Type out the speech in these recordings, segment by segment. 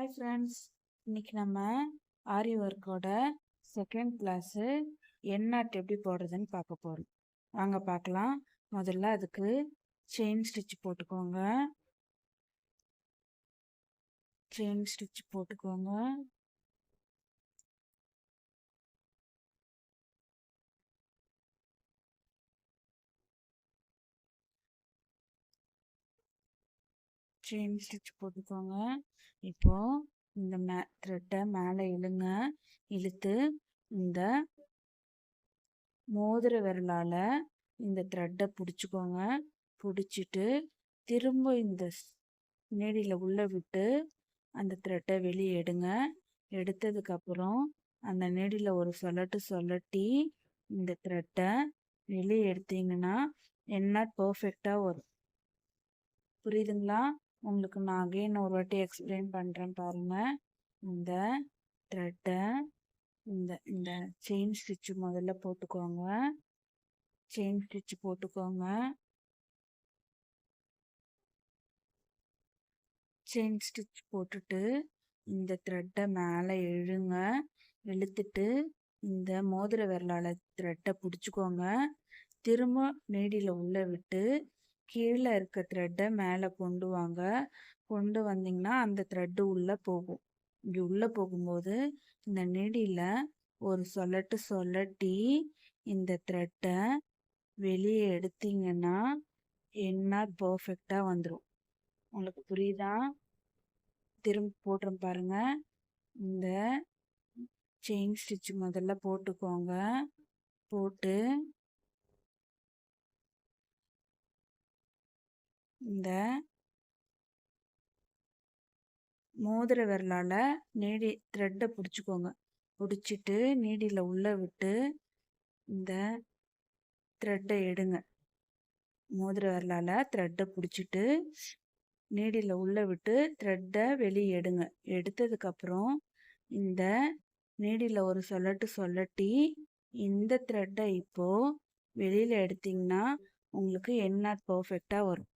Hi friends, இன்னைக்கு நம்ம ஆரி ஒர்க்கோட second class எண்ணாட் எப்படி போடுறதுன்னு பார்க்க போகிறோம். வாங்க பார்க்கலாம். முதல்ல அதுக்கு செயின் ஸ்டிச் போட்டுக்கோங்க. செயின் ஸ்டிச் போட்டுக்கோங்க. செயின் ஸ்டிச் போட்டுக்கோங்க. இப்போ இந்த த்ரெட்டை மேலே இழுங்க. இழுத்து இந்த மோதிர விரலால் இந்த த்ரெட்டை பிடிச்சிக்கோங்க. பிடிச்சிட்டு திரும்ப இந்த நீடியில் உள்ளே விட்டு அந்த த்ரெட்டை வெளியே எடுங்க. எடுத்ததுக்கப்புறம் அந்த நீடியில் ஒரு சொல்லட்டி இந்த த்ரெட்டை வெளியே எடுத்தீங்கன்னா என்ன பர்ஃபெக்டாக வரும். புரியுதுங்களா? உங்களுக்கு நான் அகைன் ஒரு வாட்டி எக்ஸ்பிளைன் பண்ணுறேன் பாருங்கள். இந்த த்ரெட்டை இந்த இந்த செயின் ஸ்டிச்சு முதல்ல போட்டுக்கோங்க. செயின் ஸ்டிச் போட்டுக்கோங்க. செயின் ஸ்டிச் போட்டுட்டு இந்த த்ரெட்டை மேலே இழுங்க. இழுத்துட்டு இந்த மோதிர விரலால் த்ரெட்டை பிடிச்சிக்கோங்க. திரும்ப நீடியில் உள்ளே விட்டு கீழே இருக்க த்ரெட்டை மேலே கொண்டு வாங்க. கொண்டு வந்தீங்கன்னா அந்த த்ரெட்டு உள்ளே போகும். இங்கே உள்ளே போகும்போது இந்த நீடியில் ஒரு சொல்லட்டி இந்த த்ரெட்டை வெளியே எடுத்தீங்கன்னா என்ன பர்ஃபெக்டாக வந்துடும். உங்களுக்கு புரியுதா? திரும்ப போட்டுறேன் பாருங்க. இந்த செயின் ஸ்டிச் முதல்ல போட்டுக்கோங்க. போட்டு இந்த மோதிர விரலால் நீடி த்ரெட்டை பிடிச்சிக்கோங்க. பிடிச்சிட்டு நீடியில் உள்ளே விட்டு இந்த த்ரெட்டை எடுங்க. மோதிர விரலால் த்ரெட்டை பிடிச்சிட்டு நீடியில் உள்ளே விட்டு த்ரெட்டை வெளியே எடுங்க. எடுத்ததுக்கப்புறம் இந்த நீடியில் ஒரு சொல்லட்டி இந்த த்ரெட்டை இப்போது வெளியில் எடுத்திங்கன்னா உங்களுக்கு என்ன பர்ஃபெக்டாக வரும்.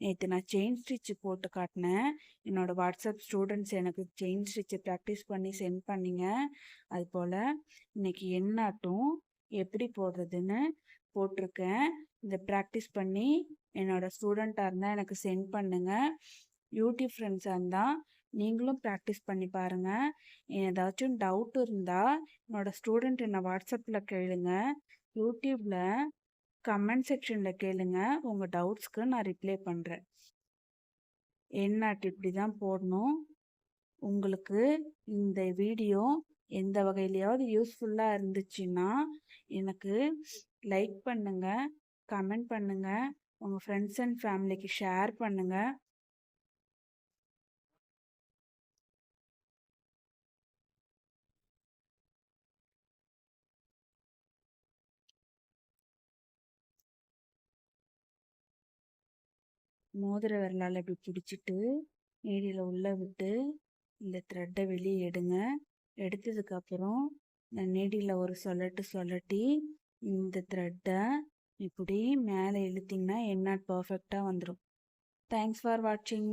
நேற்று நான் செயின் ஸ்டிச்சு போட்டு காட்டினேன். என்னோடய வாட்ஸ்அப் ஸ்டூடெண்ட்ஸ் எனக்கு செயின் ஸ்டிச்சை ப்ராக்டிஸ் பண்ணி சென்ட் பண்ணிங்க. அதுபோல் இன்றைக்கி எண்ணாட்டும் எப்படி போடுறதுன்னு போட்டிருக்கேன். இதை ப்ராக்டிஸ் பண்ணி என்னோடய ஸ்டூடெண்ட்டாக இருந்தால் எனக்கு சென்ட் பண்ணுங்கள். யூடியூப் ஃப்ரெண்ட்ஸாக இருந்தால் நீங்களும் ப்ராக்டிஸ் பண்ணி பாருங்கள். ஏதாச்சும் டவுட் இருந்தால் என்னோடய ஸ்டூடெண்ட் என்னை வாட்ஸ்அப்பில் கேளுங்க. யூடியூப்பில் கமெண்ட் செக்ஷனில் கேளுங்க. உங்கள் டவுட்ஸ்க்கு நான் ரிப்ளை பண்ணுறேன். எண்ணாட்டு இப்படி தான் போடணும். உங்களுக்கு இந்த வீடியோ எந்த வகையிலையாவது யூஸ்ஃபுல்லாக இருந்துச்சுன்னா எனக்கு லைக் பண்ணுங்கள், கமெண்ட் பண்ணுங்கள், உங்கள் ஃப்ரெண்ட்ஸ் அண்ட் ஃபேமிலிக்கு ஷேர் பண்ணுங்கள். மோதிர விரலால் இப்படி பிடிச்சிட்டு நீடியில் உள்ளே விட்டு இந்த த்ரெட்டை வெளியே எடுங்க. எடுத்ததுக்கப்புறம் இந்த நீடியில் ஒரு சொல்லட்டி இந்த த்ரெட்டை இப்படி மேலே இழுத்திங்கன்னா என்ன பர்ஃபெக்டாக வந்துடும். தேங்க்ஸ் ஃபார் வாட்சிங்.